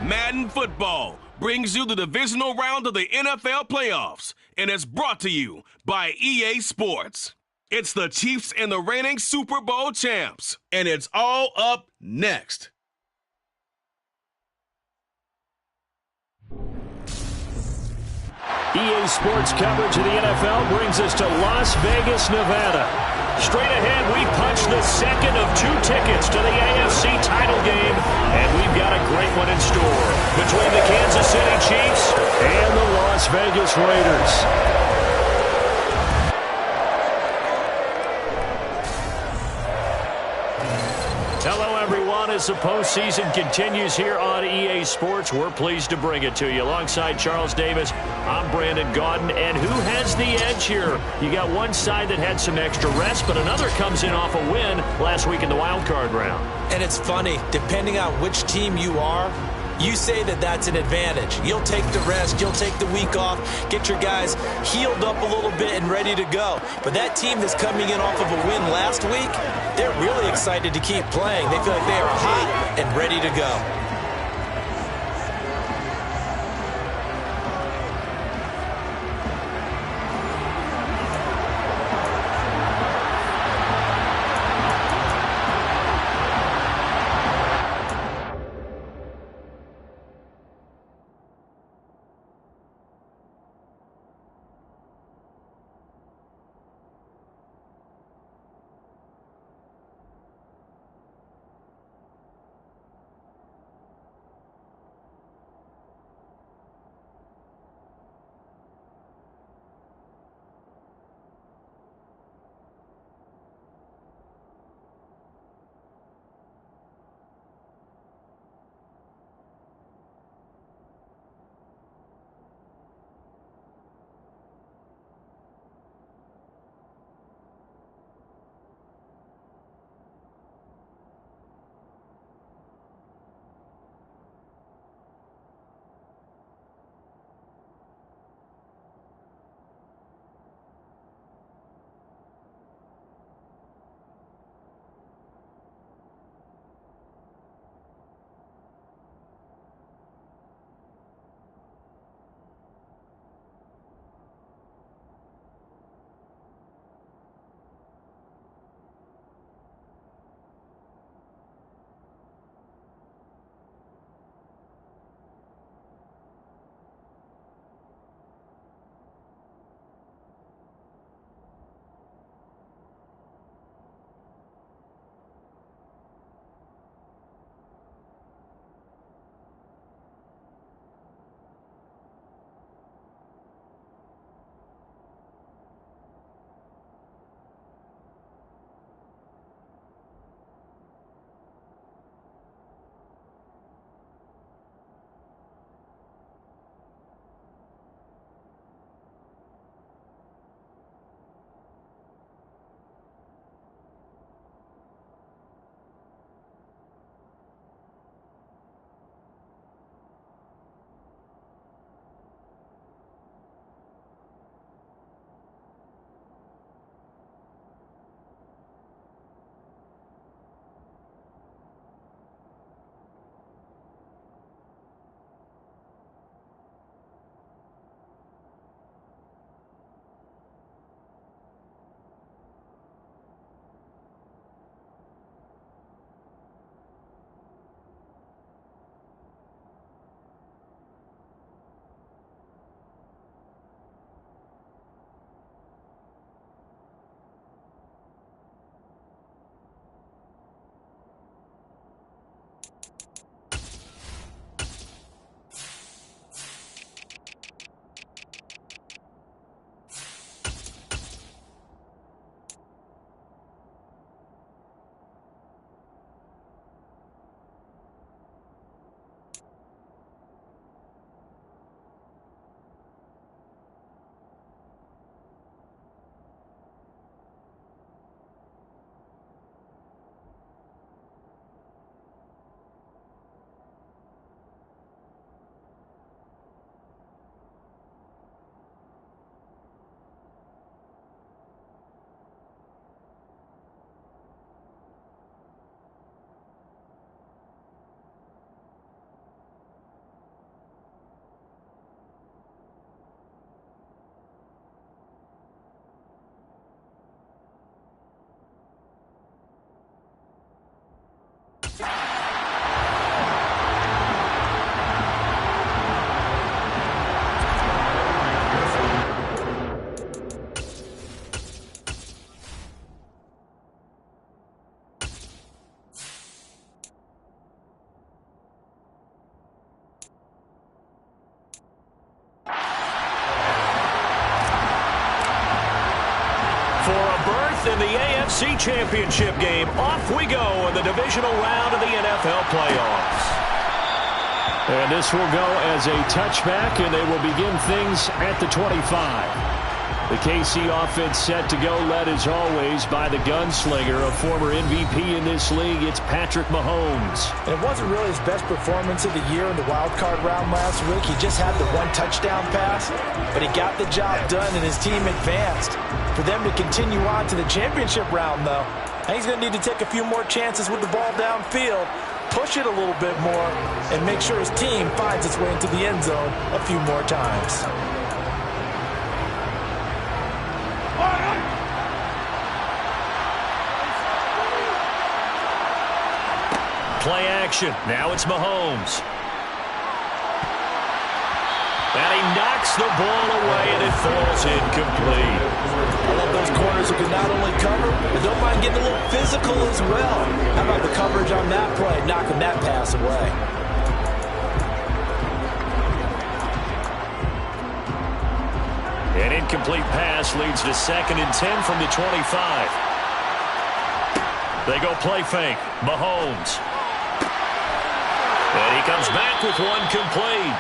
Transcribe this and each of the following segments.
Madden Football brings you the divisional round of the NFL playoffs, and it's brought to you by EA Sports. It's the Chiefs and the reigning Super Bowl champs, and it's all up next. EA Sports coverage of the NFL brings us to Las Vegas, Nevada. Straight ahead, we punch the second of 2 tickets to the AFC title game, and we've got a great one in store between the Kansas City Chiefs and the Las Vegas Raiders. Hello, everyone. As the postseason continues here on EA Sports, we're pleased to bring it to you. Alongside Charles Davis, I'm Brandon Gaudin. And who has the edge here? You got one side that had some extra rest, but another comes in off a win last week in the wild card round. And it's funny, depending on which team you are, you say that that's an advantage. You'll take the rest, you'll take the week off, get your guys healed up a little bit and ready to go. But that team that's coming in off of a win last week, they're really excited to keep playing. They feel like they are hot and ready to go. AFC Championship game. Off we go in the divisional round of the NFL playoffs. And this will go as a touchback, and they will begin things at the 25. The KC offense set to go, led as always by the gunslinger, a former MVP in this league. It's Patrick Mahomes. And it wasn't really his best performance of the year in the wild card round last week. He just had the one touchdown pass, but he got the job done and his team advanced. For them to continue on to the championship round, though, he's going to need to take a few more chances with the ball downfield, push it a little bit more, and make sure his team finds its way into the end zone a few more times. Play action. Now it's Mahomes. And he knocks the ball away, and it falls incomplete. I love those corners who can not only cover, but don't mind getting a little physical as well. How about the coverage on that play, knocking that pass away? An incomplete pass leads to 2nd and 10 from the 25. They go play fake. Mahomes. And he comes back with one complete.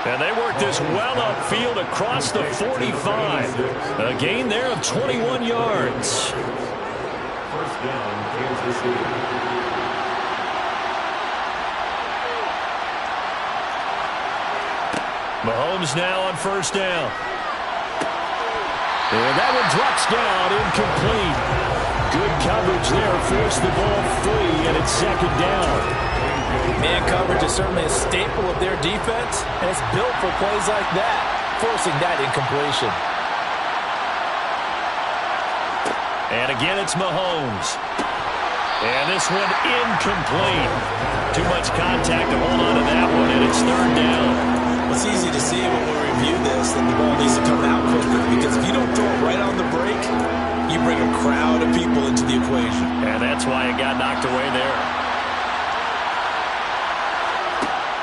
And they work this well upfield across the 45. A gain there of 21 yards. First down, Kansas City. Mahomes now on first down. And that one drops down, incomplete. Good coverage there, forced the ball free, and it's 2nd down. Man coverage is certainly a staple of their defense, and it's built for plays like that, forcing that incompletion. And again, it's Mahomes. And this one incomplete. Too much contact to hold on to that one, and it's 3rd down. It's easy to see when we review this that the ball needs to come out quicker, because if you don't throw it right on the break, you bring a crowd of people into the equation. And that's why it got knocked away there.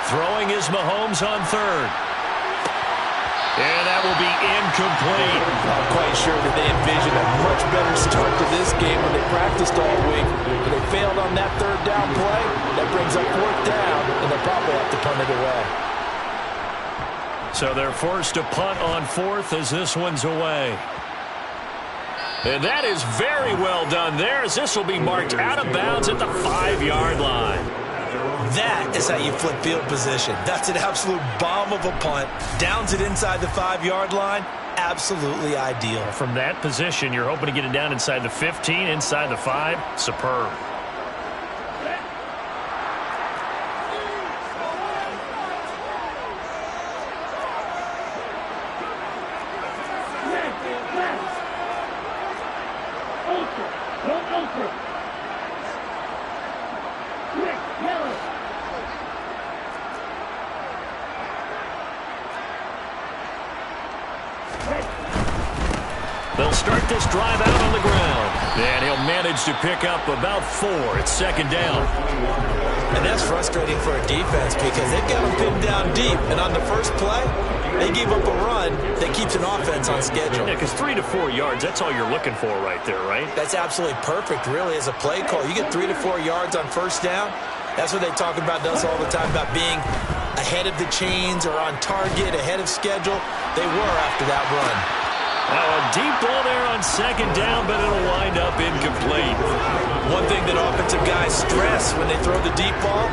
Throwing is Mahomes on 3rd. And that will be incomplete. I'm quite sure that they envisioned a much better start to this game when they practiced all week. But they failed on that 3rd down play. That brings up 4th down, and they'll probably have to punt it away. So they're forced to punt on 4th as this one's away. And that is very well done there, as this will be marked out of bounds at the 5-yard line. That is how you flip field position. That's an absolute bomb of a punt. Downs it inside the 5-yard line. Absolutely ideal. From that position, you're hoping to get it down inside the 15, inside the 5. Superb. They'll start this drive out on the ground. And he'll manage to pick up about 4. It's 2nd down. And that's frustrating for a defense because they've got them pinned down deep. And on the first play, they give up a run that keeps an offense on schedule. Yeah, because 3 to 4 yards, that's all you're looking for right there, right? That's absolutely perfect, really, as a play call. You get 3 to 4 yards on first down. That's what they talk about us all the time, about being ahead of the chains or on target, ahead of schedule. They were after that run. Now a deep ball there on 2nd down, but it'll wind up incomplete. One thing that offensive guys stress when they throw the deep ball,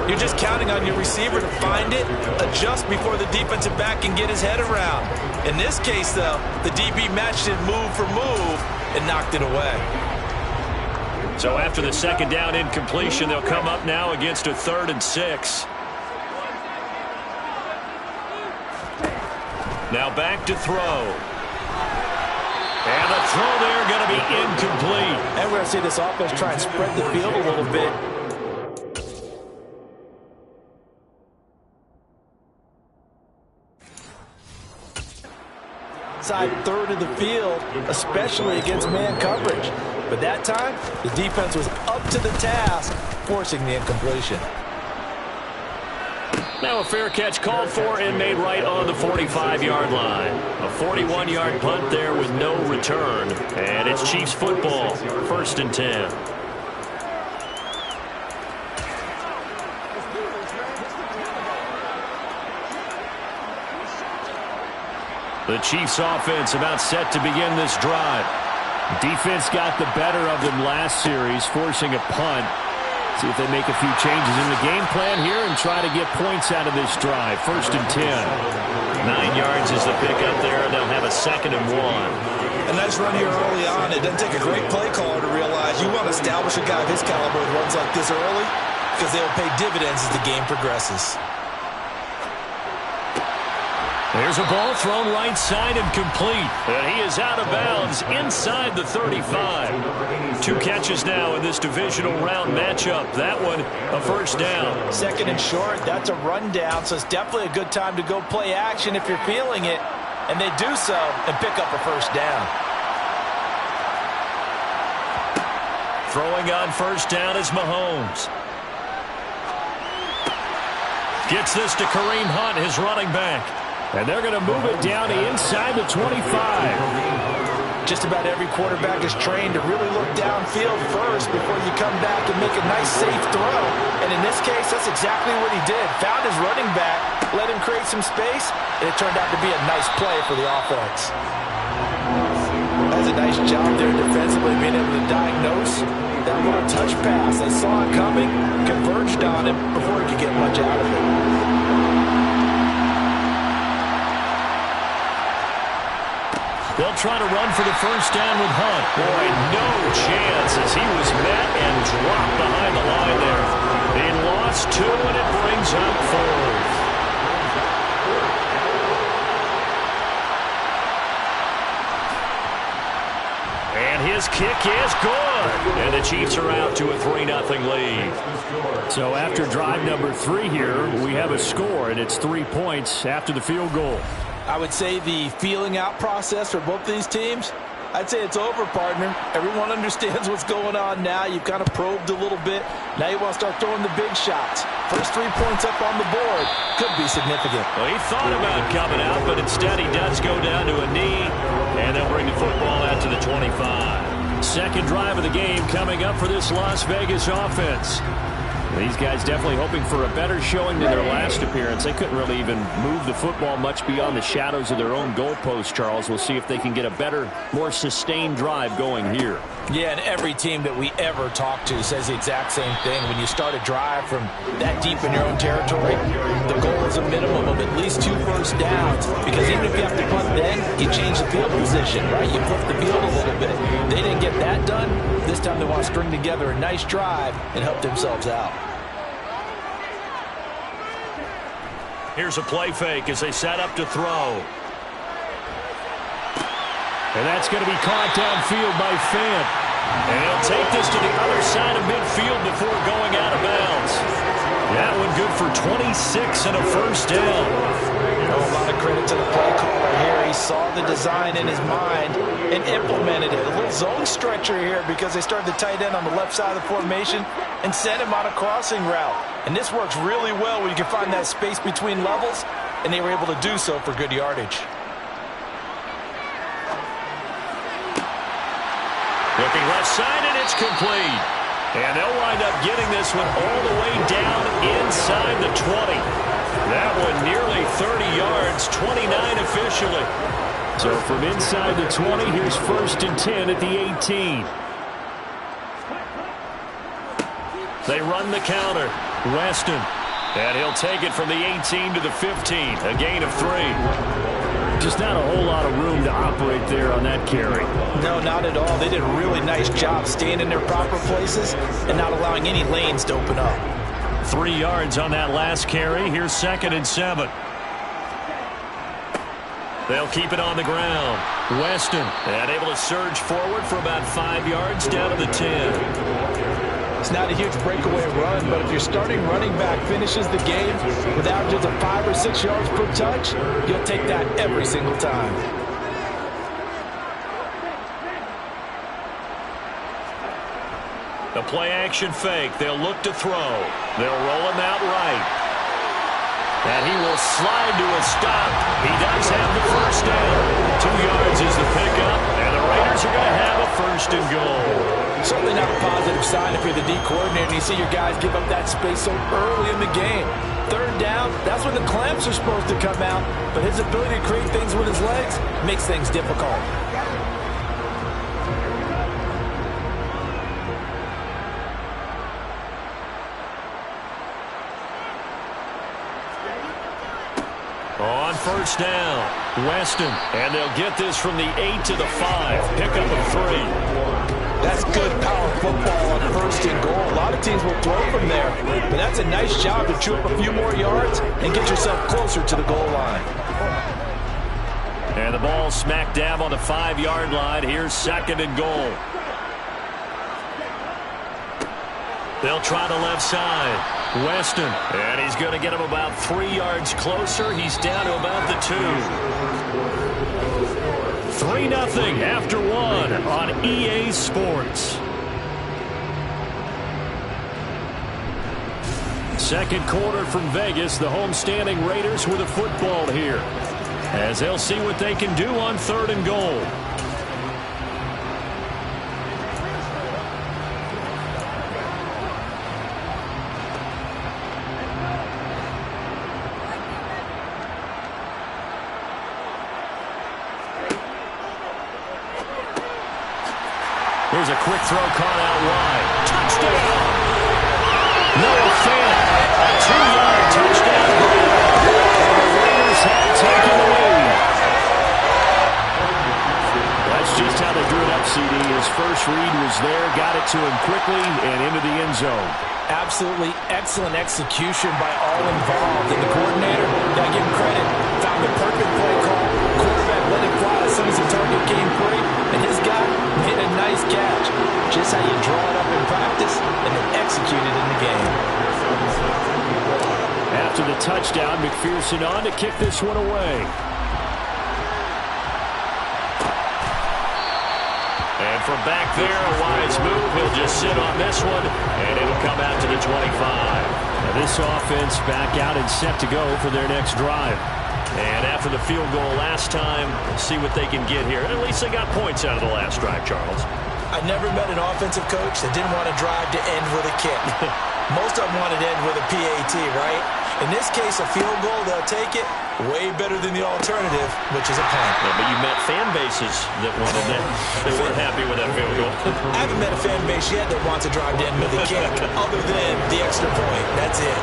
you're just counting on your receiver to find it, adjust before the defensive back can get his head around. In this case, though, the DB matched it move for move and knocked it away. So after the 2nd down incompletion, they'll come up now against a 3rd and 6. Now back to throw. And the throw there going to be incomplete. And we're going to see this offense try and spread the field a little bit. Inside 3rd of the field, especially against man coverage. But that time, the defense was up to the task, forcing the incompletion. Now a fair catch called for and made right on the 45-yard line. A 41-yard punt there with no return. And it's Chiefs football, 1st and 10. The Chiefs offense about set to begin this drive. Defense got the better of them last series, forcing a punt. See if they make a few changes in the game plan here and try to get points out of this drive. 1st and 10. 9 yards is the pickup there. They'll have a 2nd and 1. A nice run here early on. It doesn't take a great play caller to realize you want to establish a guy of his caliber with runs like this early because they will pay dividends as the game progresses. There's a ball thrown right side and complete. And he is out of bounds inside the 35. 2 catches now in this divisional round matchup. That one, a 1st down. 2nd and short, that's a rundown, so it's definitely a good time to go play action if you're feeling it. And they do so and pick up a 1st down. Throwing on 1st down is Mahomes. Gets this to Kareem Hunt, his running back. And they're going to move it down to inside the 25. Just about every quarterback is trained to really look downfield first before you come back and make a nice, safe throw. And in this case, that's exactly what he did. Found his running back, let him create some space, and it turned out to be a nice play for the offense. That's a nice job there defensively, being able to diagnose that little touch pass. They saw it coming, converged on him before he could get much out of it. They'll try to run for the 1st down with Hunt. Boy, no chance as he was met and dropped behind the line there. He lost 2, and it brings up 4th. And his kick is good. And the Chiefs are out to a 3-0 lead. So after drive number 3 here, we have a score, and it's 3 points after the field goal. I would say the feeling out process for both these teams, I'd say it's over, partner. Everyone understands what's going on now. You've kind of probed a little bit. Now you want to start throwing the big shots. First 3 points up on the board could be significant. Well, he thought about coming out, but instead he does go down to a knee, and they'll bring the football out to the 25. 2nd drive of the game coming up for this Las Vegas offense. These guys definitely hoping for a better showing than their last appearance. They couldn't really even move the football much beyond the shadows of their own goalpost, Charles. We'll see if they can get a better, more sustained drive going here. Yeah, and every team that we ever talk to says the exact same thing. When you start a drive from that deep in your own territory, the goal is a minimum of at least 2 first downs. Because even if you have to punt then, you change the field position, right? You flip the field a little bit. They didn't get that done. This time they want to string together a nice drive and help themselves out. Here's a play fake as they set up to throw. And that's going to be caught downfield by Fant. And he'll take this to the other side of midfield before going out of bounds. That one good for 26 and a 1st down. A lot of credit to the play caller here. He saw the design in his mind and implemented it. A little zone stretcher here because they started the tight end on the left side of the formation and sent him on a crossing route. And this works really well when you can find that space between levels, and they were able to do so for good yardage. Looking left side, and it's complete. And they'll wind up getting this one all the way down inside the 20. That one nearly 30 yards, 29 officially. So from inside the 20, here's 1st and 10 at the 18. They run the counter. Weston. And he'll take it from the 18 to the 15. A gain of 3. Just not a whole lot of room to operate there on that carry. No, not at all. They did a really nice job staying in their proper places and not allowing any lanes to open up. 3 yards on that last carry. Here's 2nd and 7. They'll keep it on the ground. Weston. And able to surge forward for about 5 yards down to the 10. It's not a huge breakaway run, but if your starting running back finishes the game with averages of 5 or 6 yards per touch, you'll take that every single time. The play action fake. They'll look to throw. They'll roll him out right. And he will slide to a stop. He does have the first down. 2 yards is the pickup, and the Raiders are going to have a first and goal. Certainly not a positive sign if you're the D coordinator and you see your guys give up that space so early in the game. 3rd down, that's when the clamps are supposed to come out, but his ability to create things with his legs makes things difficult. On first down, Weston, and they'll get this from the 8 to the 5. Pickup of 3. That's good power football on first and goal. A lot of teams will throw from there, but that's a nice job to chew up a few more yards and get yourself closer to the goal line. And the ball smack dab on the 5-yard line. Here's 2nd and goal. They'll try the left side. Weston, and he's going to get him about 3 yards closer. He's down to about the 2. 3-0 after 1 on EA Sports. Second quarter from Vegas. The homestanding Raiders with a football here, as they'll see what they can do on 3rd and goal. Here's a quick throw caught out wide. Touchdown! Noah Fant, a 2-yard touchdown run. The Raiders have taken the lead. That's just how they drew it up, CD. His first read was there, got it to him quickly, and into the end zone. Absolutely excellent execution by all involved. And the coordinator, gotta give him credit, found the perfect play call. Quarterback let it fly as soon as the target came free, and his guy hit a nice catch. Just how you draw it up in practice and then execute it in the game. After the touchdown, McPherson on to kick this one away. And from back there, a wise move. He'll just sit on this one, and it'll come out to the 25. Now this offense back out and set to go for their next drive. And after the field goal last time, see what they can get here. And at least they got points out of the last drive, Charles. I never met an offensive coach that didn't want to drive to end with a kick. Most of them wanted to end with a PAT, right? In this case, a field goal, they'll take it. Way better than the alternative, which is a punt. Yeah, but you met fan bases that wanted that. They weren't happy with that field goal. I haven't met a fan base yet that wants to drive to end with a kick, other than the extra point. That's it.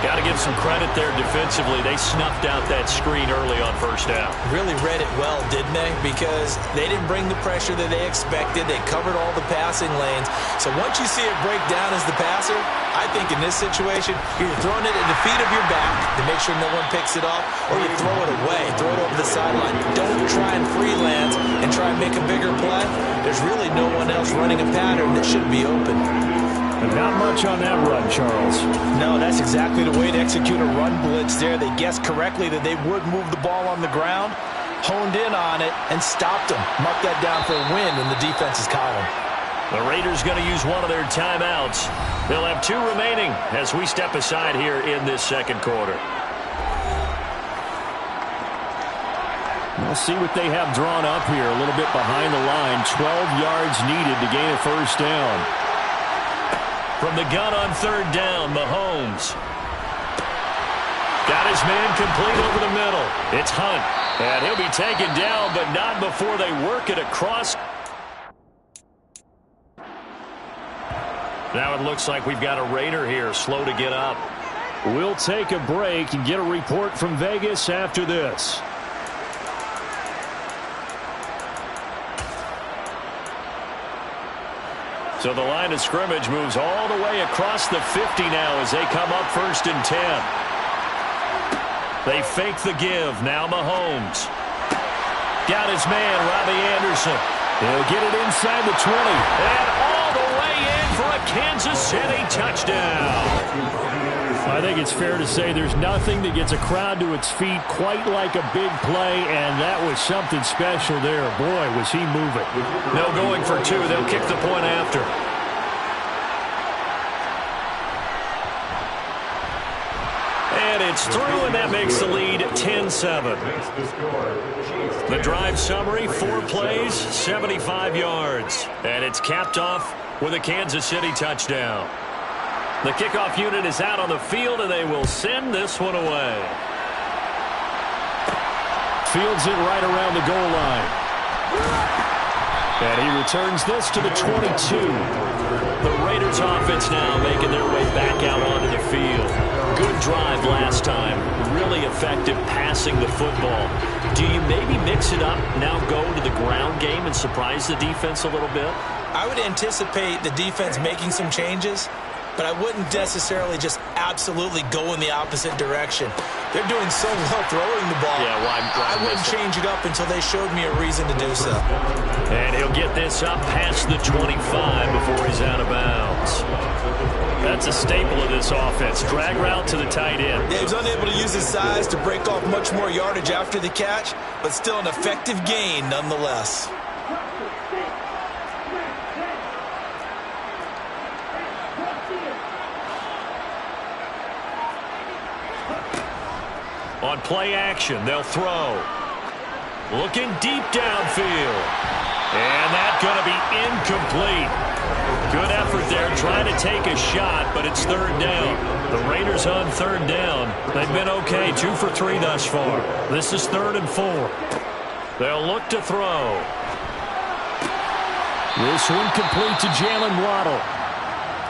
Got to give some credit there defensively. They snuffed out that screen early on first down. Really read it well, didn't they? Because they didn't bring the pressure that they expected. They covered all the passing lanes. So once you see it break down as the passer, I think in this situation, you're throwing it at the feet of your back to make sure no one picks it off, or you throw it away, throw it over the sideline. Don't try and freelance and try and make a bigger play. There's really no one else running a pattern that should be open. But not much on that run, Charles. No, that's exactly the way to execute a run blitz there. They guessed correctly that they would move the ball on the ground, honed in on it, and stopped them. Marked that down for a win in the defense's column. The Raiders going to use one of their timeouts. They'll have 2 remaining as we step aside here in this second quarter. We'll see what they have drawn up here a little bit behind the line. 12 yards needed to gain a first down. From the gun on 3rd down, Mahomes. Got his man complete over the middle. It's Hunt. And he'll be taken down, but not before they work it across. Now it looks like we've got a Raider here, slow to get up. We'll take a break and get a report from Vegas after this. So the line of scrimmage moves all the way across the 50 now as they come up 1st and 10. They fake the give. Now Mahomes. Got his man, Robbie Anderson. He'll get it inside the 20. And all the way in for a Kansas City touchdown. I think it's fair to say there's nothing that gets a crowd to its feet quite like a big play, and that was something special there. Boy, was he moving. No going for 2. They'll kick the point after. And It's through, and that makes the lead 10-7. The drive summary, 4 plays, 75 yards. And it's capped off with a Kansas City touchdown. The kickoff unit is out on the field, and they will send this one away. Fields it right around the goal line. And he returns this to the 22. The Raiders offense now making their way back out onto the field. Good drive last time. Really effective passing the football. Do you maybe mix it up, now go to the ground game and surprise the defense a little bit? I would anticipate the defense making some changes, but I wouldn't necessarily just absolutely go in the opposite direction. They're doing so well throwing the ball. Yeah, well, I wouldn't change it up until they showed me a reason to do so. And he'll get this up past the 25 before he's out of bounds. That's a staple of this offense. Drag route to the tight end. Yeah, he was unable to use his size to break off much more yardage after the catch, but still an effective gain nonetheless. On play action, they'll throw. Looking deep downfield. And that's going to be incomplete. Good effort there trying to take a shot, but it's third down. The Raiders on third down. They've been okay, 2 for 3 thus far. This is 3rd and 4. They'll look to throw. This one complete to Jalen Waddle.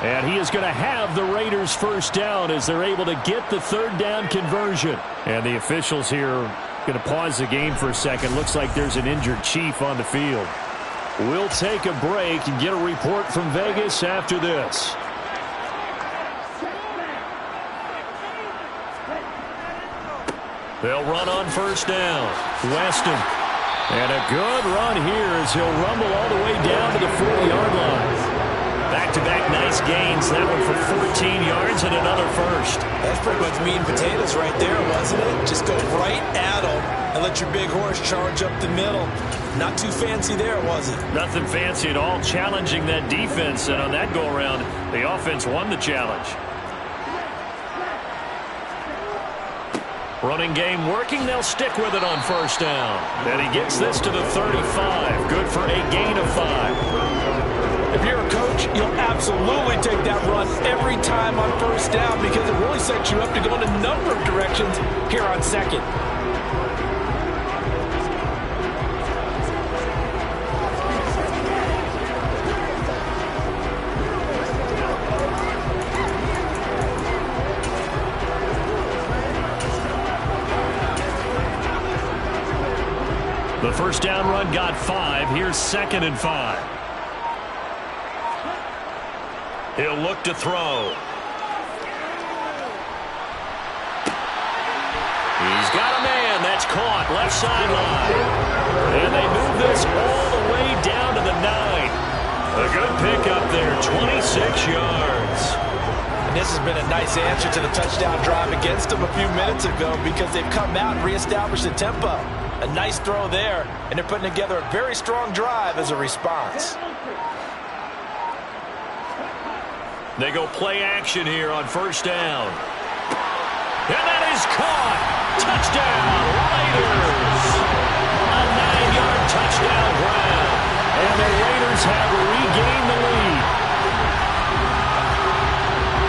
And he is going to have the Raiders first down as they're able to get the third down conversion. And the officials here going to pause the game for a second. Looks like there's an injured Chief on the field. We'll take a break and get a report from Vegas after this. They'll run on first down. Weston. And a good run here as he'll rumble all the way down to the 40-yard line. Back-to-back nice gains. That one for 14 yards and another first. That's pretty much meat and potatoes right there, wasn't it? Just go right at them and let your big horse charge up the middle. Not too fancy there, was it? Nothing fancy at all. Challenging that defense, and on that go-around, the offense won the challenge. Running game working. They'll stick with it on first down. And he gets this to the 35. Good for a gain of 5. If you're a coach, you'll absolutely take that run every time on first down because it really sets you up to go in a number of directions here on second. The first down run got 5. Here's 2nd and 5. He'll look to throw. He's got a man. That's caught. Left sideline. And they move this all the way down to the 9. A good pickup there. 26 yards. And this has been a nice answer to the touchdown drive against them a few minutes ago because they've come out and reestablished the tempo. A nice throw there, and they're putting together a very strong drive as a response. They go play action here on first down. And that is caught. Touchdown, Raiders. A 9-yard touchdown grab. And the Raiders have regained the lead.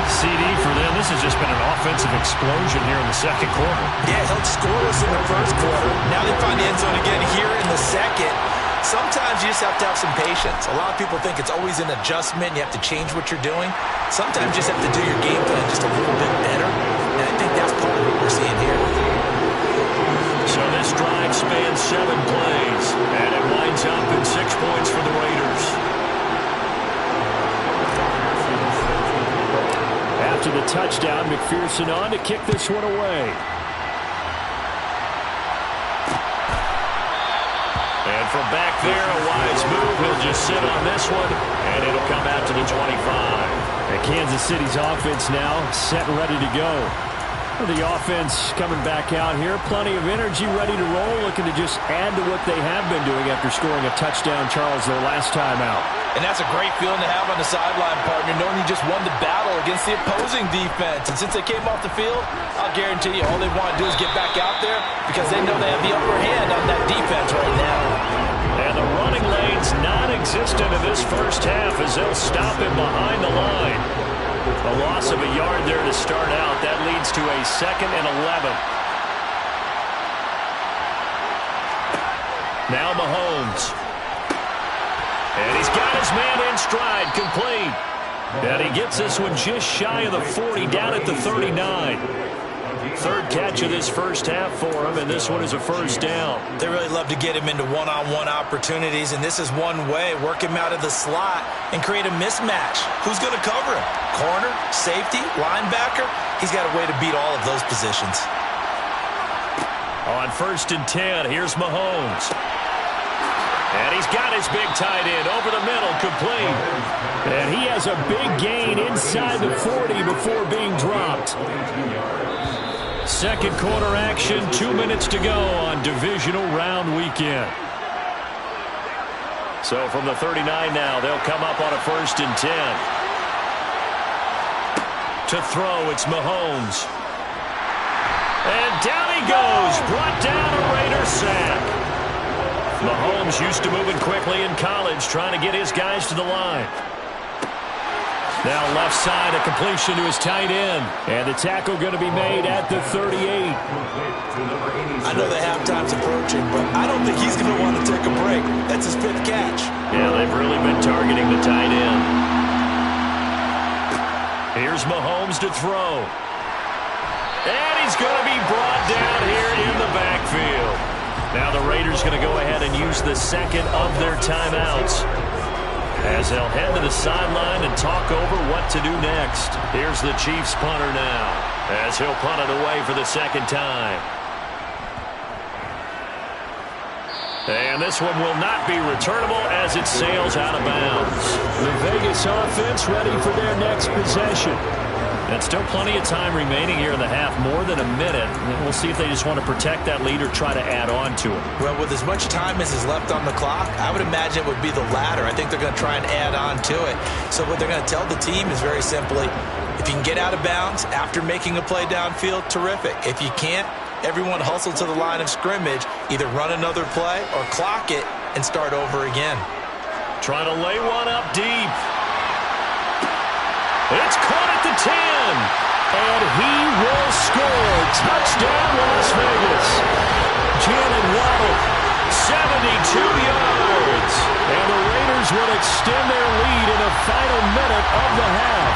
CD for them. This has just been an offensive explosion here in the second quarter. Yeah, held scoreless in the first quarter. Now they find the end zone again here in the second. Sometimes you just have to have some patience. A lot of people think it's always an adjustment. You have to change what you're doing. Sometimes you just have to do your game plan just a little bit better. And I think that's part of what we're seeing here. So this drive spans 7 plays. And it winds up in 6 points for the Raiders. After the touchdown, McPherson on to kick this one away. And from back there, a wise move. He'll just sit on this one, and it'll come out to the 25. And Kansas City's offense now set and ready to go. The offense coming back out here. Plenty of energy, ready to roll, looking to just add to what they have been doing after scoring a touchdown, Charles, their last time out. And that's a great feeling to have on the sideline, partner, knowing you just won the battle against the opposing defense. And since they came off the field, I'll guarantee you all they want to do is get back out there because they know they have the upper hand on that defense right now. And the running lane's non-existent in this first half as they'll stop him behind the line. A loss of a yard there to start out. That leads to a 2nd and 11. Now Mahomes. And he's got his man in stride, complete. And he gets this one just shy of the 40, down at the 39. 3rd catch of this first half for him, and this one is a first down. They really love to get him into one-on-one opportunities, and this is one way. Work him out of the slot and create a mismatch. Who's going to cover him? Corner, safety, linebacker? He's got a way to beat all of those positions. On 1st and 10, here's Mahomes. And he's got his big tight end over the middle, complete. And he has a big gain inside the 40 before being dropped. 2nd quarter action, 2 minutes to go on divisional round weekend. So from the 39 now, they'll come up on a 1st and 10. To throw, it's Mahomes. And down he goes, brought down a Raider sack. Mahomes used to moving quickly in college, trying to get his guys to the line. Now left side, a completion to his tight end. And the tackle going to be made at the 38. I know the halftime's approaching, but I don't think he's going to want to take a break. That's his 5th catch. Yeah, they've really been targeting the tight end. Here's Mahomes to throw. And he's going to be brought down here in the backfield. Now the Raiders going to go ahead and use the 2nd of their timeouts, as they'll head to the sideline and talk over what to do next. Here's the Chiefs punter now, as he'll punt it away for the 2nd time. And this one will not be returnable as it sails out of bounds. The Vegas offense ready for their next possession. And still plenty of time remaining here in the half, more than a minute. And we'll see if they just want to protect that lead or try to add on to it. Well, with as much time as is left on the clock, I would imagine it would be the latter. I think they're going to try and add on to it. So what they're going to tell the team is very simply, if you can get out of bounds after making a play downfield, terrific. If you can't, everyone hustle to the line of scrimmage, either run another play or clock it and start over again. Trying to lay one up deep. It's caught at the 10. And he will score. Touchdown, Las Vegas. Jalen Waddle, 72 yards. And the Raiders will extend their lead in the final minute of the half.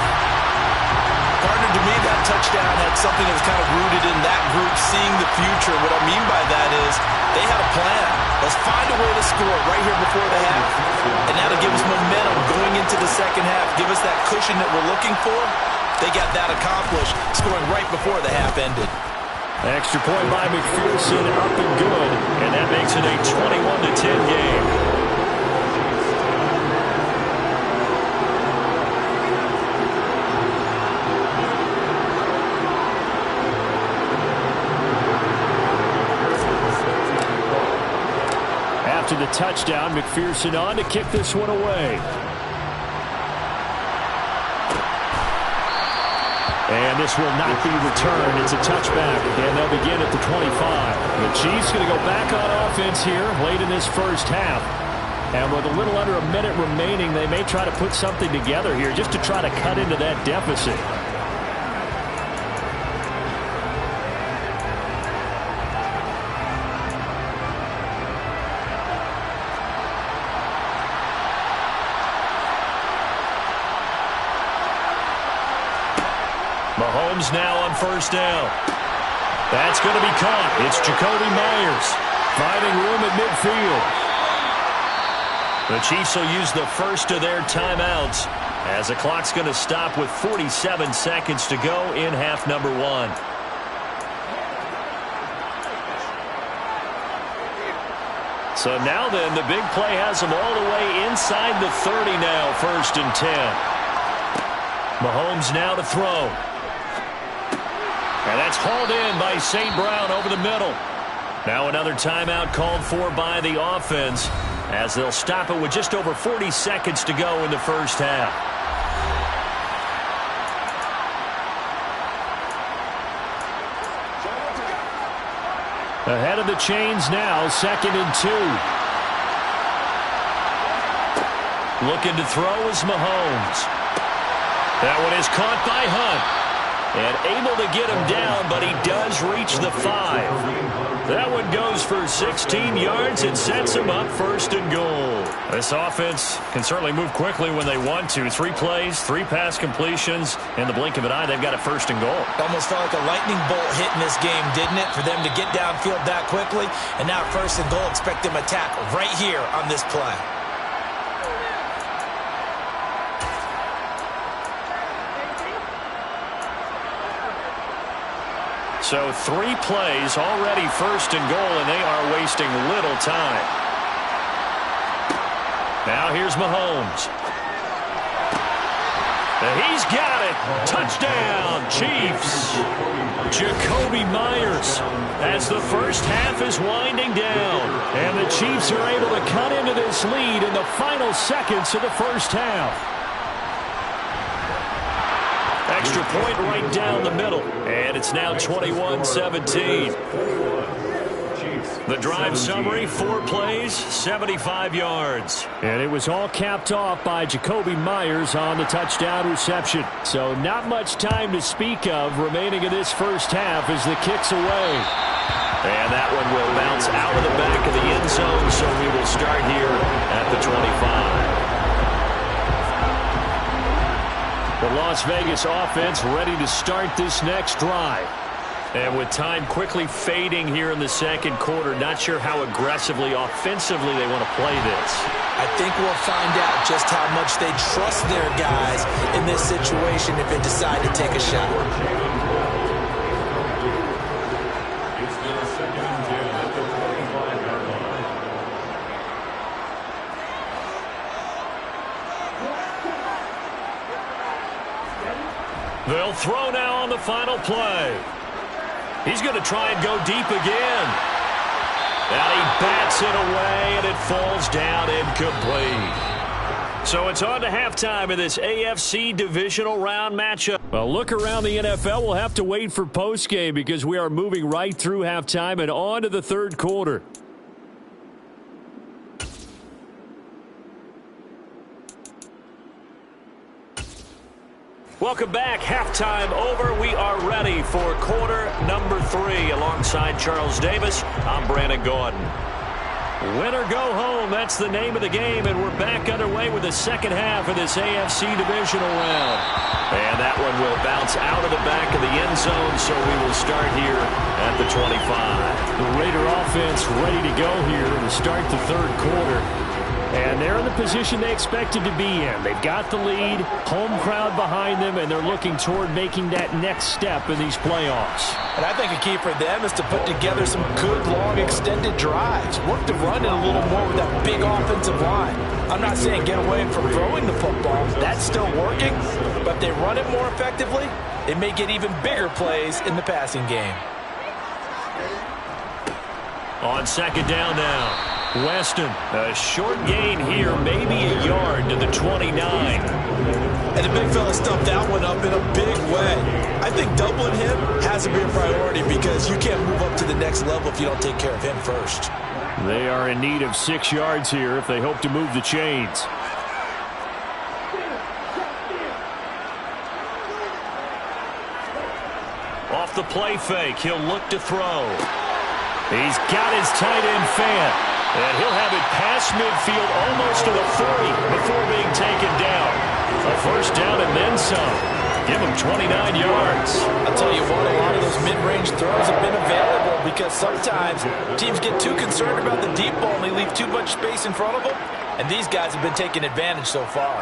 Partner, to me, that touchdown had something that was kind of rooted in that group seeing the future. What I mean by that is they had a plan. Let's find a way to score right here before the half. And that'll give us momentum going into the 2nd half. Give us that cushion that we're looking for. They got that accomplished, scoring right before the half ended. Extra point by McPherson, up and good. And that makes it a 21-10 game. After the touchdown, McPherson on to kick this one away. And this will not be returned. It's a touchback, and they'll begin at the 25. The Chiefs going to go back on offense here late in this first half. And with a little under a minute remaining, they may try to put something together here just to try to cut into that deficit. Mahomes now on 1st down. That's going to be caught. It's Jacoby Myers finding room at midfield. The Chiefs will use the first of their timeouts as the clock's going to stop with 47 seconds to go in half number 1. So now then, the big play has them all the way inside the 30 now, 1st and 10. Mahomes now to throw. And that's hauled in by St. Brown over the middle. Now another timeout called for by the offense as they'll stop it with just over 40 seconds to go in the first half. Ahead of the chains now, 2nd and 2. Looking to throw is Mahomes. That one is caught by Hunt. And able to get him down, but he does reach the 5. That one goes for 16 yards and sets him up 1st and goal. This offense can certainly move quickly when they want to. 3 plays, 3 pass completions. In the blink of an eye, they've got a 1st and goal. Almost felt like a lightning bolt hit in this game, didn't it? For them to get downfield that quickly. And now 1st and goal, expect them to attack right here on this play. So 3 plays, already 1st and goal, and they are wasting little time. Now here's Mahomes. And he's got it. Touchdown, Chiefs. Jacoby Myers as the first half is winding down. And the Chiefs are able to cut into this lead in the final seconds of the first half. Extra point right down the middle. And it's now 21-17. The drive summary, 4 plays, 75 yards. And it was all capped off by Jacoby Myers on the touchdown reception. So not much time to speak of remaining in this first half as the kick's away. And that one will bounce out of the back of the end zone, so we will start here at the 25. The Las Vegas offense ready to start this next drive. And with time quickly fading here in the second quarter, not sure how aggressively, offensively they want to play this. I think we'll find out just how much they trust their guys in this situation if they decide to take a shot. It's now 2nd and 10 at the 25-yard line. They'll throw now on the final play. He's going to try and go deep again. And he bats it away, and it falls down incomplete. So it's on to halftime in this AFC divisional round matchup. Well, look around the NFL. We'll have to wait for postgame because we are moving right through halftime and on to the third quarter. Welcome back. Halftime over. We are ready for quarter number 3. Alongside Charles Davis, I'm Brandon Gordon. Win or go home, that's the name of the game, and we're back underway with the second half of this AFC divisional round. And that one will bounce out of the back of the end zone, so we will start here at the 25. The Raider offense ready to go here to start the third quarter. And they're in the position they expected to be in. They've got the lead, home crowd behind them, and they're looking toward making that next step in these playoffs. And I think a key for them is to put together some good, long, extended drives. Work the run in a little more with that big offensive line. I'm not saying get away from throwing the football. That's still working. But if they run it more effectively, it may get even bigger plays in the passing game. On second down now. Weston, a short gain here, maybe a yard to the 29. And the big fella stuffed that one up in a big way. I think doubling him has to be a priority because you can't move up to the next level if you don't take care of him first. They are in need of 6 yards here if they hope to move the chains. Off the play fake, he'll look to throw. He's got his tight end fan. And he'll have it past midfield almost to the 30 before being taken down. A first down and then some. Give him 29 yards. I'll tell you what, a lot of those mid-range throws have been available because sometimes teams get too concerned about the deep ball and they leave too much space in front of them. And these guys have been taking advantage so far.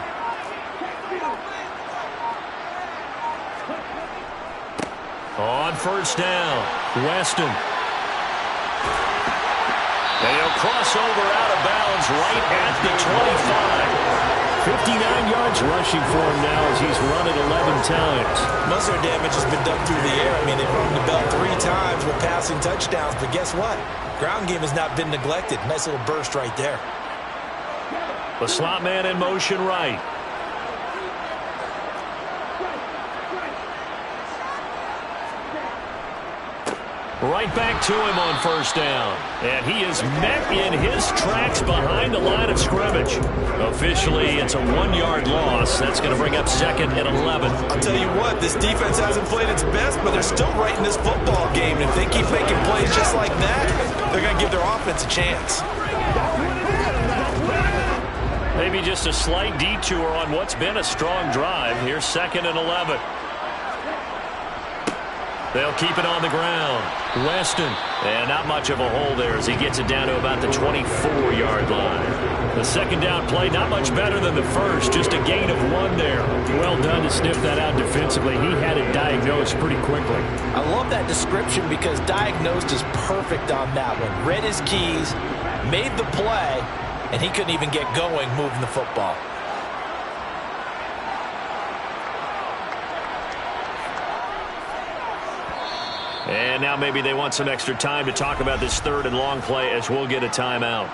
On first down, Weston. And he'll cross over out of bounds right at the 59 yards rushing for him now as he's run it 11 times. Most of their damage has been done through the air. I mean, they've rung the bell 3 times with passing touchdowns, but guess what? Ground game has not been neglected. Nice little burst right there. The slot man in motion right. Right back to him on first down. And he is met in his tracks behind the line of scrimmage. Officially, it's a 1-yard loss. That's going to bring up 2nd and 11. I'll tell you what, this defense hasn't played its best, but they're still right in this football game. If they keep making plays just like that, they're going to give their offense a chance. Maybe just a slight detour on what's been a strong drive. Here's 2nd and 11. They'll keep it on the ground. Weston. And not much of a hole there as he gets it down to about the 24-yard line. The second down play, not much better than the first. Just a gain of 1 there. Well done to sniff that out defensively. He had it diagnosed pretty quickly. I love that description because diagnosed is perfect on that one. Read his keys, made the play, and he couldn't even get going moving the football. And now maybe they want some extra time to talk about this 3rd and long play as we'll get a timeout.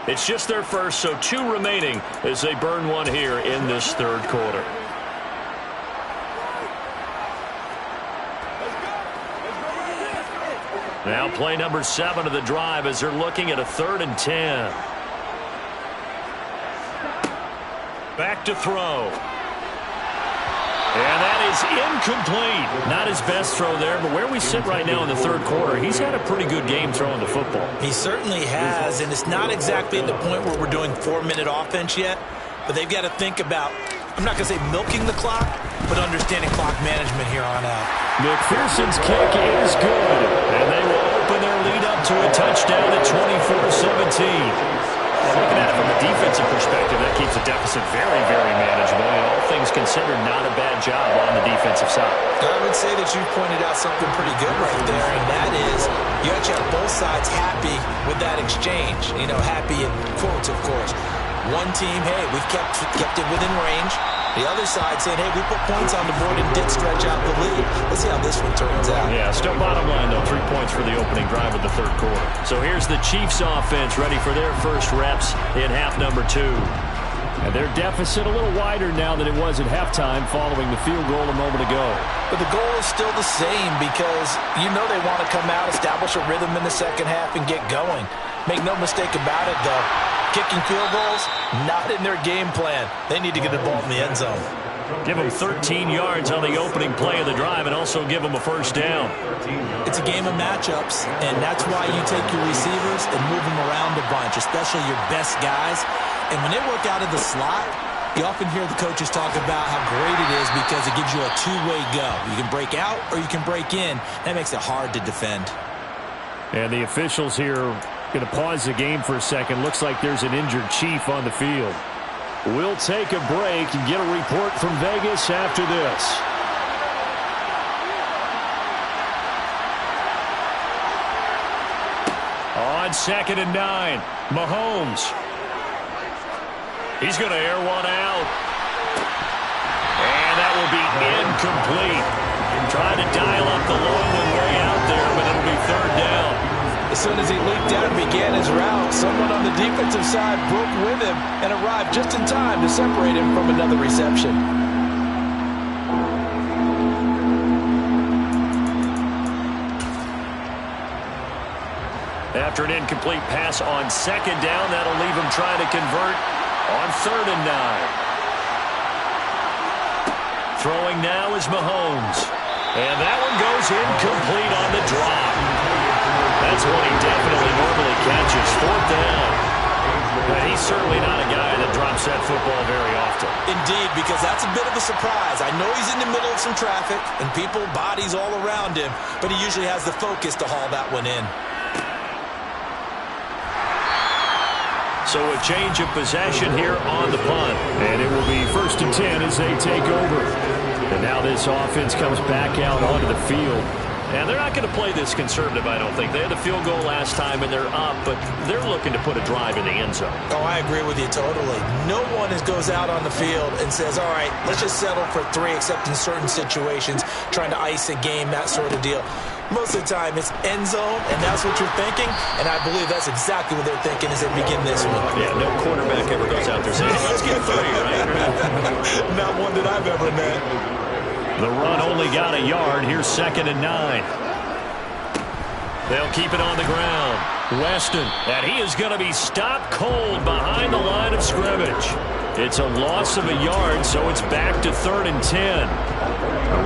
It's just their first, so 2 remaining as they burn 1 here in this 3rd quarter. Now play number 7 of the drive as they're looking at a 3rd and 10. Back to throw. And that is incomplete. Not his best throw there, but where we sit right now in the 3rd quarter, he's had a pretty good game throwing the football. He certainly has, and it's not exactly at the point where we're doing 4-minute offense yet, but they've got to think about, I'm not going to say milking the clock, but understanding clock management here on out. McPherson's kick is good, and they will open their lead up to a touchdown at 24-17. Looking at it from a defensive perspective, that keeps the deficit very, very manageable. And all things considered, not a bad job on the defensive side. I would say that you pointed out something pretty good right there, and that is you actually have both sides happy with that exchange. You know, happy in quotes, of course. One team, hey, we've kept it within range. The other side saying, hey, we put points on the board and did stretch out the lead. Let's see how this one turns out. Yeah, still bottom line, though. 3 points for the opening drive of the 3rd quarter. So here's the Chiefs offense ready for their first reps in half number 2. And their deficit a little wider now than it was at halftime following the field goal a moment ago. But the goal is still the same because you know they want to come out, establish a rhythm in the second half, and get going. Make no mistake about it, though. Kicking field goals, not in their game plan. They need to get the ball in the end zone. Give them 13 yards on the opening play of the drive and also give them a first down. It's a game of matchups, and that's why you take your receivers and move them around a bunch, especially your best guys. And when they work out of the slot, you often hear the coaches talk about how great it is because it gives you a two-way go. You can break out or you can break in. That makes it hard to defend. And the officials here going to pause the game for a second. Looks like there's an injured Chief on the field. We'll take a break and get a report from Vegas after this. On 2nd and 9, Mahomes. He's going to air one out. And that will be incomplete. Trying to dial up the long one way out there, but it'll be 3rd down. As soon as he leaked out and began his route, someone on the defensive side broke with him and arrived just in time to separate him from another reception. After an incomplete pass on 2nd down, that'll leave him trying to convert on 3rd and 9. Throwing now is Mahomes. And that one goes incomplete on the drop. That's what he definitely normally catches. 4th down. But he's certainly not a guy that drops that football very often. Indeed, because that's a bit of a surprise. I know he's in the middle of some traffic and people, bodies all around him, but he usually has the focus to haul that one in. So a change of possession here on the punt. And it will be 1st and 10 as they take over. And now this offense comes back out onto the field. And they're not going to play this conservative, I don't think. They had the field goal last time, and they're up, but they're looking to put a drive in the end zone. Oh, I agree with you totally. No one goes out on the field and says, all right, let's just settle for 3, except in certain situations, trying to ice a game, that sort of deal. Most of the time, it's end zone, and that's what you're thinking, and I believe that's exactly what they're thinking as they begin this one. Yeah, no quarterback ever goes out there saying, let's get 3, right? Not one that I've ever met. The run only got a yard. Here's 2nd and 9. They'll keep it on the ground. Weston, and he is going to be stopped cold behind the line of scrimmage. It's a loss of a yard, so it's back to 3rd and 10.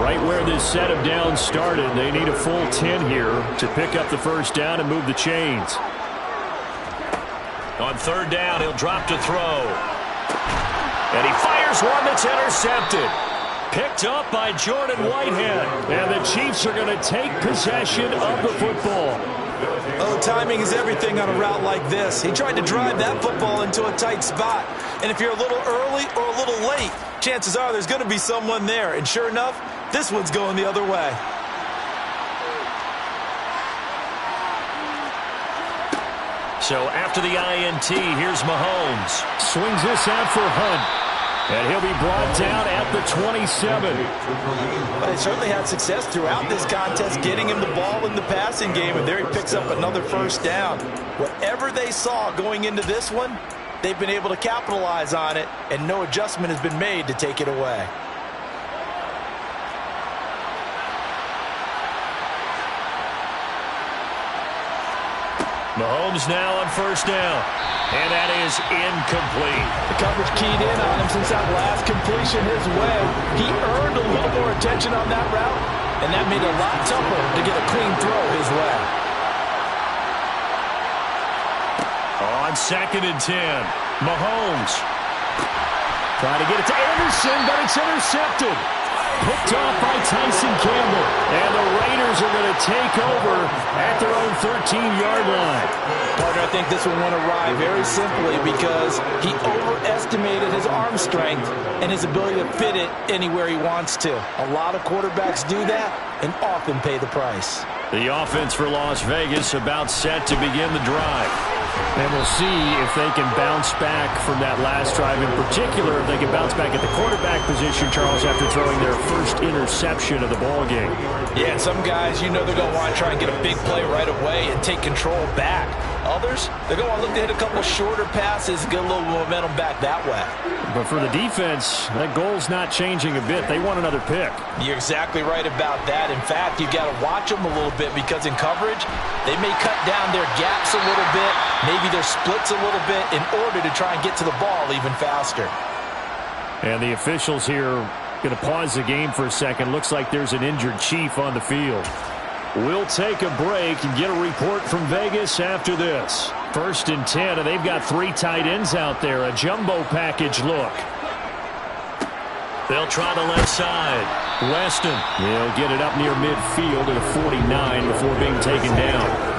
Right where this set of downs started, they need a full 10 here to pick up the first down and move the chains. On 3rd down, he'll drop to throw. And he fires one that's intercepted. Picked up by Jordan Whitehead. And the Chiefs are going to take possession of the football. Oh, timing is everything on a route like this. He tried to drive that football into a tight spot. And if you're a little early or a little late, chances are there's going to be someone there. And sure enough, this one's going the other way. So after the INT, here's Mahomes. Swings this out for Hunt. And he'll be brought down at the 27. But they certainly had success throughout this contest, getting him the ball in the passing game, and there he picks up another first down. Whatever they saw going into this one, they've been able to capitalize on it, and no adjustment has been made to take it away. Mahomes now on 1st down. And that is incomplete. The coverage keyed in on him since that last completion his way. He earned a little more attention on that route, and that made it a lot tougher to get a clean throw his way. On 2nd and 10, Mahomes. Trying to get it to Anderson, but it's intercepted. Picked off by Tyson Campbell. And the Raiders are going to take over at their own 13-yard line. Partner, I think this one went awry very simply because he overestimated his arm strength and his ability to fit it anywhere he wants to. A lot of quarterbacks do that and often pay the price. The offense for Las Vegas about set to begin the drive. And we'll see if they can bounce back from that last drive. In particular, if they can bounce back at the quarterback position, Charles, after throwing their first interception of the ballgame. Yeah, and some guys, you know they're going to want to try and get a big play right away and take control back. Others, they're going to want to look to hit a couple shorter passes and get a little momentum back that way. But for the defense, that goal's not changing a bit. They want another pick. You're exactly right about that. In fact, you've got to watch them a little bit because in coverage, they may cut down their gaps a little bit, maybe their splits a little bit in order to try and get to the ball even faster. And the officials here going to pause the game for a second. Looks like there's an injured Chief on the field. We'll take a break and get a report from Vegas after this. 1st and 10, and they've got 3 tight ends out there. A jumbo package look. They'll try the left side. Weston. They'll get it up near midfield at a 49 before being taken down.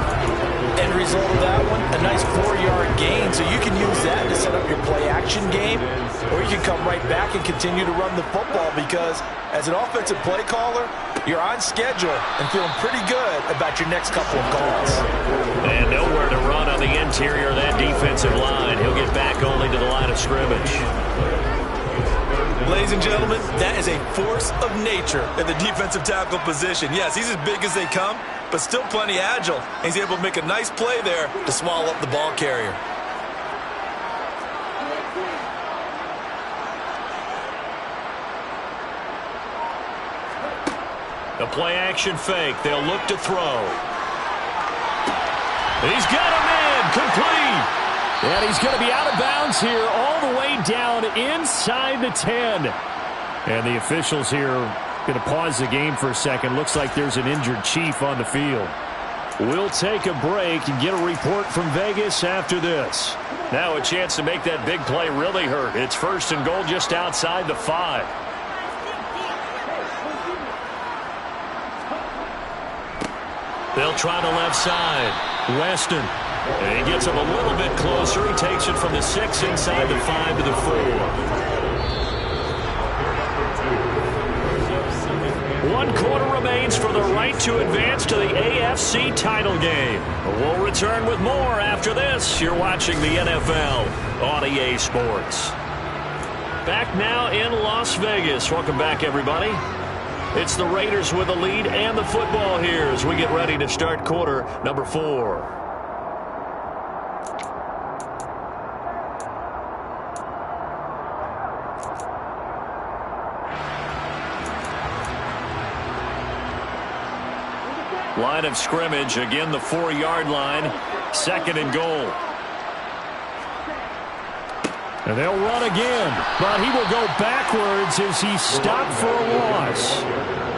End result of that one, a nice 4-yard gain, so you can use that to set up your play-action game, or you can come right back and continue to run the football because as an offensive play caller, you're on schedule and feeling pretty good about your next couple of calls. And nowhere to run on the interior of that defensive line. He'll get back only to the line of scrimmage. Ladies and gentlemen, that is a force of nature at the defensive tackle position. Yes, he's as big as they come, but still plenty agile. He's able to make a nice play there to swallow up the ball carrier. The play-action fake. They'll look to throw. He's got him in. Complete. And he's going to be out of bounds here all the way down inside the 10. And the officials here going to pause the game for a second. Looks like there's an injured Chief on the field. We'll take a break and get a report from Vegas after this. Now a chance to make that big play really hurt. It's 1st and goal just outside the 5. They'll try the left side. Weston. And he gets him a little bit closer. He takes it from the 6 inside the 5 to the 4. 1 quarter remains for the right to advance to the AFC title game. We'll return with more after this. You're watching the NFL on EA Sports. Back now in Las Vegas. Welcome back, everybody. It's the Raiders with the lead and the football here as we get ready to start quarter number 4. Line of scrimmage, again the 4-yard line, 2nd and goal. And they'll run again, but he will go backwards as he stopped for a loss.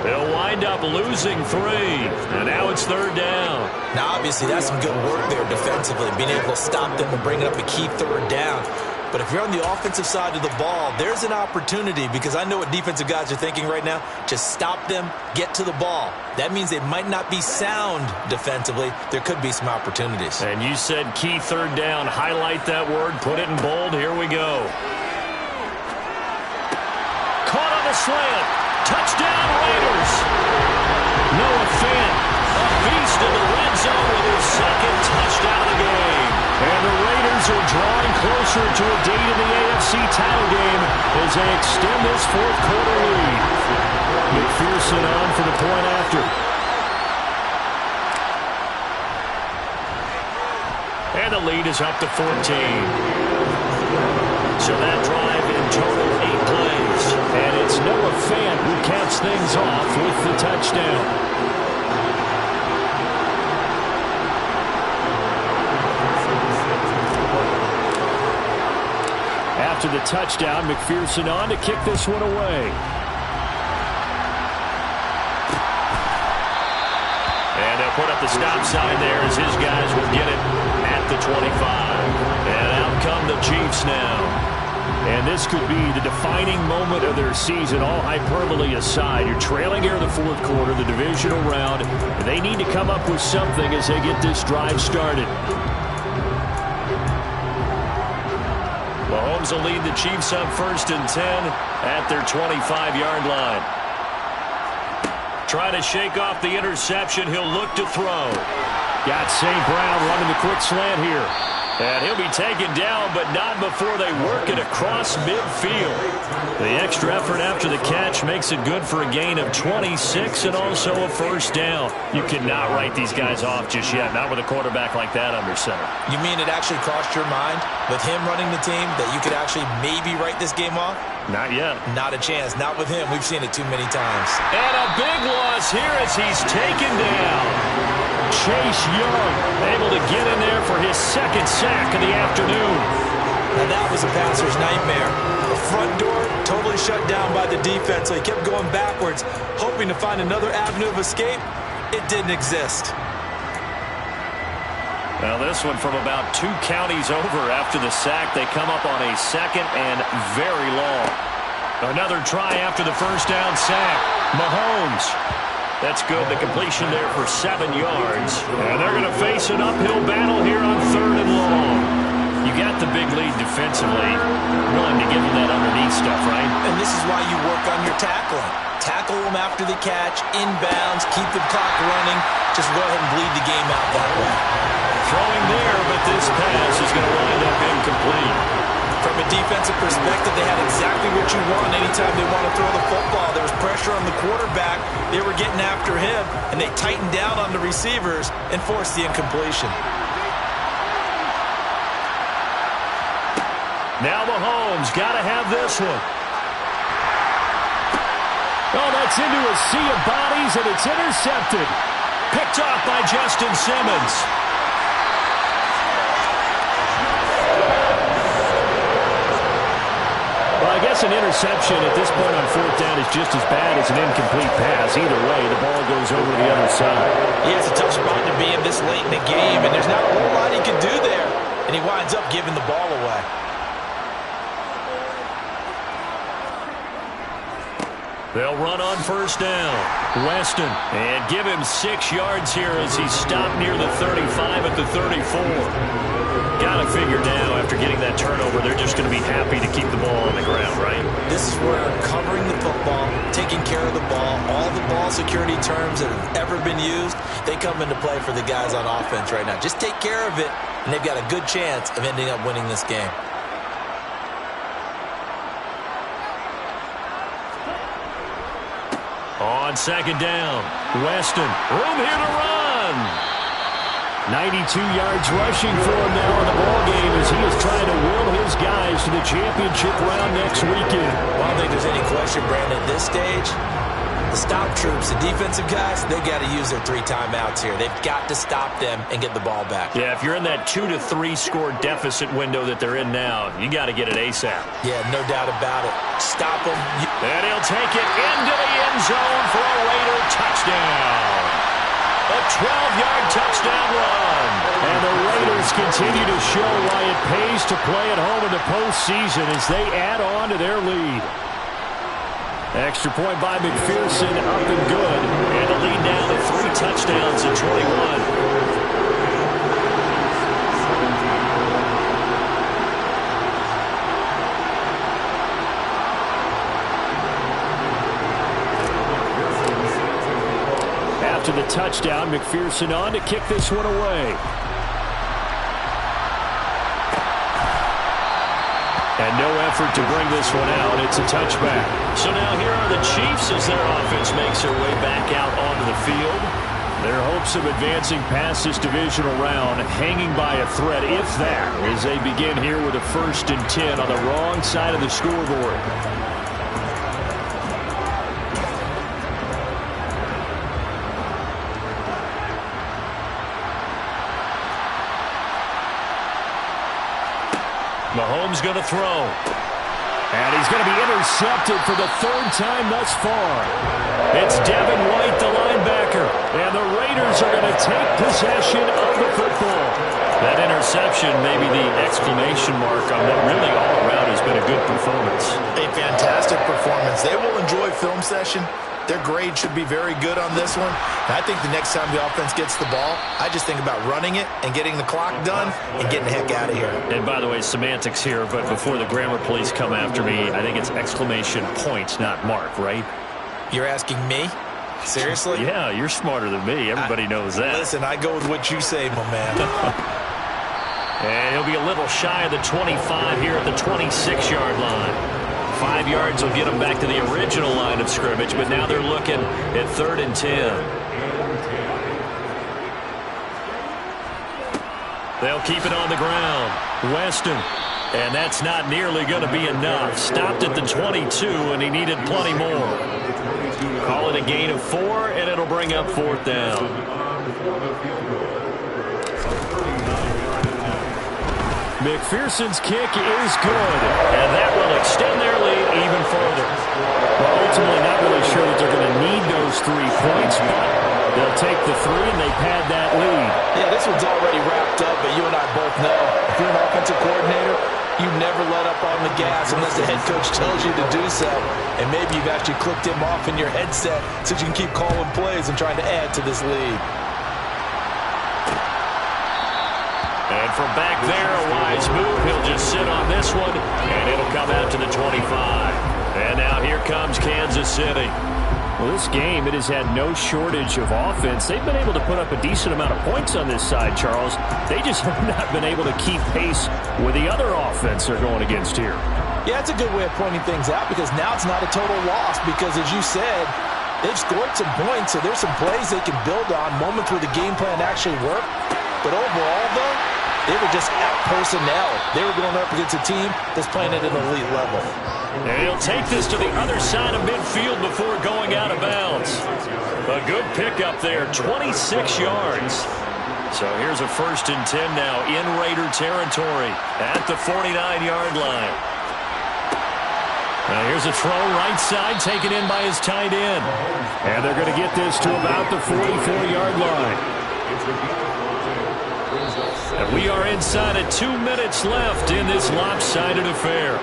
They'll wind up losing 3, and now it's 3rd down. Now, obviously, that's some good work there defensively, being able to stop them and bring up a key 3rd down. But if you're on the offensive side of the ball, there's an opportunity, because I know what defensive guys are thinking right now. Just stop them, get to the ball. That means they might not be sound defensively. There could be some opportunities. And you said key 3rd down. Highlight that word. Put it in bold. Here we go. Caught on the slant. Touchdown, Raiders. Noah Fant, a beast in the red zone with his 2nd touchdown of the game. And the Raiders are drawing closer to a date in the AFC title game as they extend this 4th quarter lead. McPherson on for the point after. And the lead is up to 14. So that drive in total 8 plays. And it's Noah Fant who caps things off with the touchdown. After the touchdown, McPherson on to kick this one away. And they'll put up the stop sign there as his guys will get it at the 25. And out come the Chiefs now. And this could be the defining moment of their season, all hyperbole aside. You're trailing here in the 4th quarter, the divisional round. And they need to come up with something as they get this drive started. Mahomes will lead the Chiefs on 1st and 10 at their 25-yard line. Try to shake off the interception. He'll look to throw. Got St. Brown running the quick slant here. And he'll be taken down, but not before they work it across midfield. The extra effort after the catch makes it good for a gain of 26 and also a 1st down. You cannot write these guys off just yet, not with a quarterback like that under center. You mean it actually crossed your mind with him running the team that you could actually maybe write this game off? Not yet. Not a chance. Not with him. We've seen it too many times. And a big loss here as he's taken down. Chase Young able to get in there for his 2nd sack of the afternoon. And that was a passer's nightmare. The front door totally shut down by the defense, so he kept going backwards, hoping to find another avenue of escape. It didn't exist. Well, this one from about 2 counties over after the sack. They come up on a 2nd and very long. Another try after the 1st down sack. Mahomes. That's good. The completion there for 7 yards. And they're going to face an uphill battle here on 3rd and long. You got the big lead defensively. Willing to give them that underneath stuff, right? And this is why you work on your tackling. Tackle them after the catch, inbounds, keep the clock running. Just go ahead and bleed the game out that way. Throwing there, but this pass is going to wind up incomplete. From a defensive perspective, they had exactly what you want anytime they want to throw the football. There was pressure on the quarterback. They were getting after him, and they tightened down on the receivers and forced the incompletion. Now Mahomes got to have this one. Oh, that's into a sea of bodies, and it's intercepted. Picked off by Justin Simmons. Well, I guess an interception at this point on 4th down is just as bad as an incomplete pass. Either way, the ball goes over the other side. Yeah, it's a tough spot to be in this late in the game, and there's not a whole lot he can do there. And he winds up giving the ball away. They'll run on 1st down. Weston. And give him 6 yards here as he's stopped near the 35 at the 34. Got to figure now, after getting that turnover, they're just going to be happy to keep the ball on the ground, right? This is where covering the football, taking care of the ball. All the ball security terms that have ever been used, they come into play for the guys on offense right now. Just take care of it, and they've got a good chance of ending up winning this game. On second down, Weston, room here to run. 92 yards rushing for him now in the ballgame as he is trying to will his guys to the championship round next weekend. Well, I don't think there's any question, Brandon, at this stage, the stop troops, the defensive guys, they got to use their 3 timeouts here. They've got to stop them and get the ball back. Yeah, if you're in that 2 to 3 score deficit window that they're in now, you got to get it ASAP. Yeah, no doubt about it. Stop them. And he'll take it into the end zone for a Raider touchdown. A 12-yard touchdown run. And the Raiders continue to show why it pays to play at home in the postseason as they add on to their lead. Extra point by McPherson, up and good. And a lead down to 3 touchdowns at 21. After the touchdown, McPherson on to kick this one away. And no effort to bring this one out. It's a touchback. So now here are the Chiefs as their offense makes their way back out onto the field. Their hopes of advancing past this divisional round hanging by a thread, if that, as they begin here with a 1st and 10 on the wrong side of the scoreboard. Mahomes going to throw. And he's going to be intercepted for the 3rd time thus far. It's Devin White, the linebacker. And the Raiders are going to take possession of the football. That interception may be the exclamation mark on what really all around has been a good performance. A fantastic performance. They will enjoy film session. Their grade should be very good on this one. And I think the next time the offense gets the ball, I just think about running it and getting the clock done and getting the heck out of here. And by the way, semantics here, but before the grammar police come after me, I think it's exclamation points, not mark, right? You're asking me? Seriously? Yeah, you're smarter than me. Everybody knows that. Listen, I go with what you say, my man. And he'll be a little shy of the 25 here at the 26-yard line. 5 yards will get them back to the original line of scrimmage, but now they're looking at 3rd and 10. They'll keep it on the ground. Weston. And that's not nearly going to be enough. Stopped at the 22, and he needed plenty more. Call it a gain of 4, and it'll bring up 4th down. McPherson's kick is good, and that will extend their lead even further. Well, ultimately, not really sure that they're going to need those 3 points, but they'll take the 3, and they pad that lead. Yeah, this one's already wrapped up, but you and I both know if you're an offensive coordinator, you never let up on the gas unless the head coach tells you to do so. And maybe you've actually clicked him off in your headset so you can keep calling plays and trying to add to this lead. And from back there, a wise move. He'll just sit on this one, and it'll come out to the 25. And now here comes Kansas City. Well, this game, it has had no shortage of offense. They've been able to put up a decent amount of points on this side, Charles. They just have not been able to keep pace with the other offense they're going against here. Yeah, it's a good way of pointing things out because now it's not a total loss because, as you said, they've scored some points, so there's some plays they can build on, moments where the game plan actually worked. But overall, though, they were just out personnel. They were going up against a team that's playing at an elite level. And he'll take this to the other side of midfield before going out of bounds. A good pickup there, 26 yards. So here's a 1st and 10 now in Raider territory at the 49-yard line. Now here's a throw right side taken in by his tight end. And they're going to get this to about the 44-yard line. And we are inside of 2 minutes left in this lopsided affair.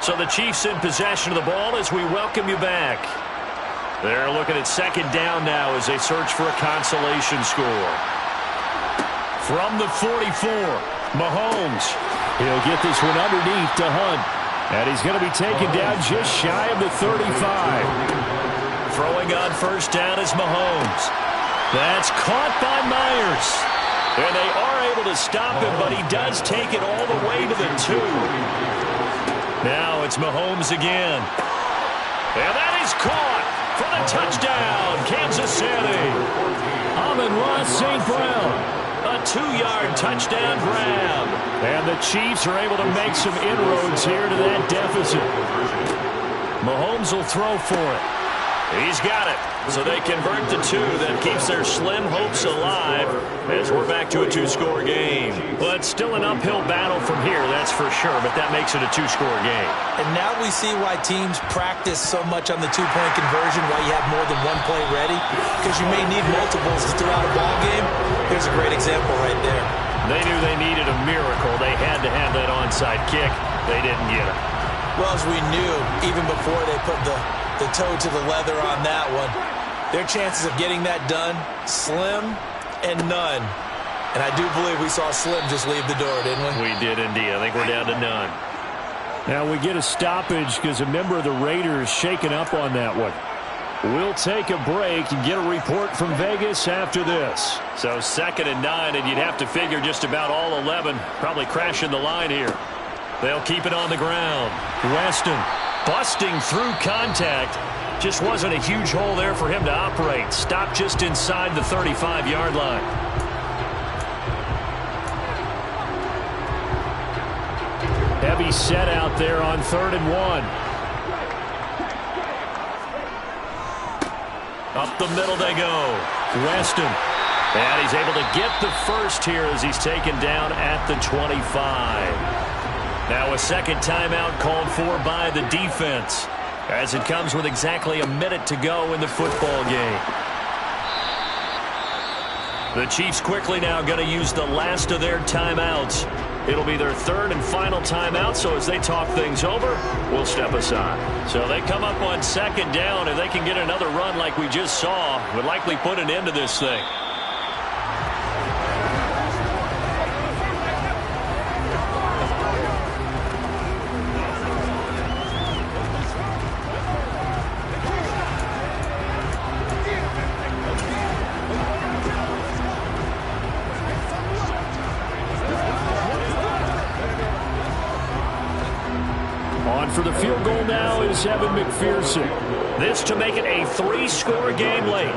So the Chiefs in possession of the ball as we welcome you back. They're looking at 2nd down now as they search for a consolation score. From the 44, Mahomes. He'll get this one underneath to Hunt. And he's going to be taken down just shy of the 35. Throwing on first down is Mahomes. That's caught by Myers. And they are able to stop him, but he does take it all the way to the 2. Now it's Mahomes again. And that is caught for the touchdown, Kansas City. Amon-Ra St. Brown. A 2-yard touchdown grab. And the Chiefs are able to make some inroads here to that deficit. Mahomes will throw for it. He's got it. So they convert the 2. That keeps their slim hopes alive as we're back to a 2-score game. Well, it's still an uphill battle from here, that's for sure, but that makes it a 2-score game. And now we see why teams practice so much on the 2-point conversion, why you have more than one play ready, because you may need multiples throughout a ball game. Here's a great example right there. They knew they needed a miracle. They had to have that onside kick. They didn't get it. Well, as we knew, even before they put the toe to the leather on that one, their chances of getting that done, slim and none. And I do believe we saw Slim just leave the door, didn't we? We did indeed. I think we're down to none. Now we get a stoppage because a member of the Raiders shaken up on that one. We'll take a break and get a report from Vegas after this. So 2nd and 9, and you'd have to figure just about all 11 probably crashing the line here. They'll keep it on the ground. Weston busting through contact. Just wasn't a huge hole there for him to operate. Stopped just inside the 35-yard line. Heavy set out there on 3rd and 1. Up the middle they go. Weston. And he's able to get the first here as he's taken down at the 25. Now a second timeout called for by the defense as it comes with exactly a minute to go in the football game. The Chiefs quickly now going to use the last of their timeouts. It'll be their 3rd and final timeout, so as they talk things over, we'll step aside. So they come up on 2nd down. If they can get another run like we just saw, would likely put an end to this thing. For the field goal now is Evan McPherson. This to make it a 3-score game late.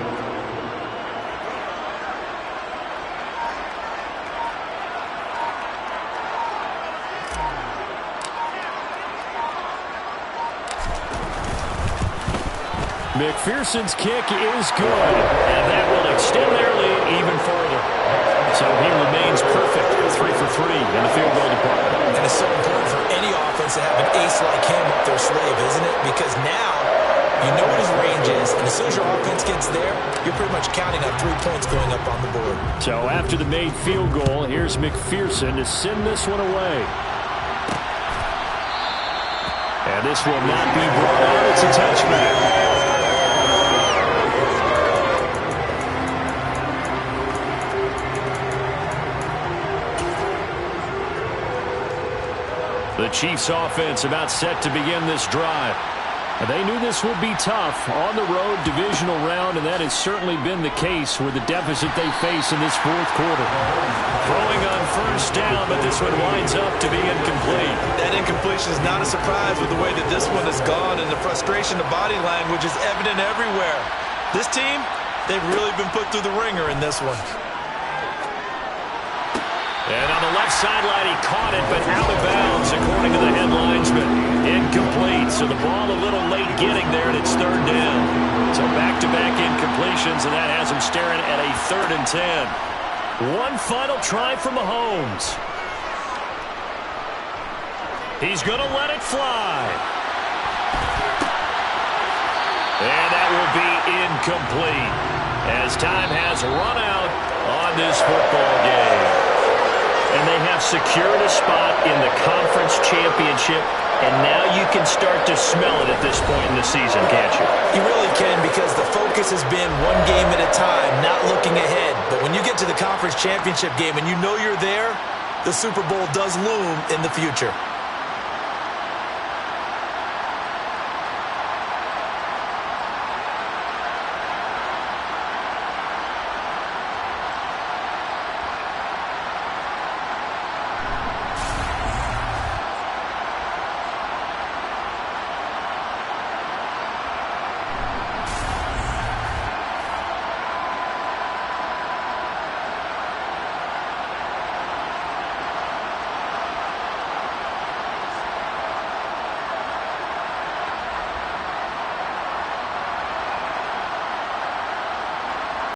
McPherson's kick is good, and that will extend their lead even further. So he remains perfect, 3 for 3 in the field goal department. And it's so important for any offense to have an ace like him up their sleeve, isn't it? Because now you know what his range is, and as soon as your offense gets there, you're pretty much counting on 3 points going up on the board. So after the made field goal, here's McPherson to send this one away. And this will not be brought out. It's a touchback. The Chiefs offense about set to begin this drive. They knew this would be tough on the road divisional round, and that has certainly been the case with the deficit they face in this 4th quarter. Throwing on first down, but this one winds up to be incomplete. That incompletion is not a surprise with the way that this one has gone, and the frustration of body language is evident everywhere. This team, they've really been put through the ringer in this one. And on the left sideline, he caught it, but out of bounds, according to the head linesman. Incomplete, so the ball a little late getting there, and it's 3rd down. So back-to-back incompletions, and that has him staring at a 3rd and 10. One final try for Mahomes. He's going to let it fly. And that will be incomplete, as time has run out on this football game. And they have secured a spot in the conference championship, and now you can start to smell it at this point in the season, can't you? You really can, because the focus has been one game at a time, not looking ahead. But when you get to the conference championship game and you know you're there, the Super Bowl does loom in the future.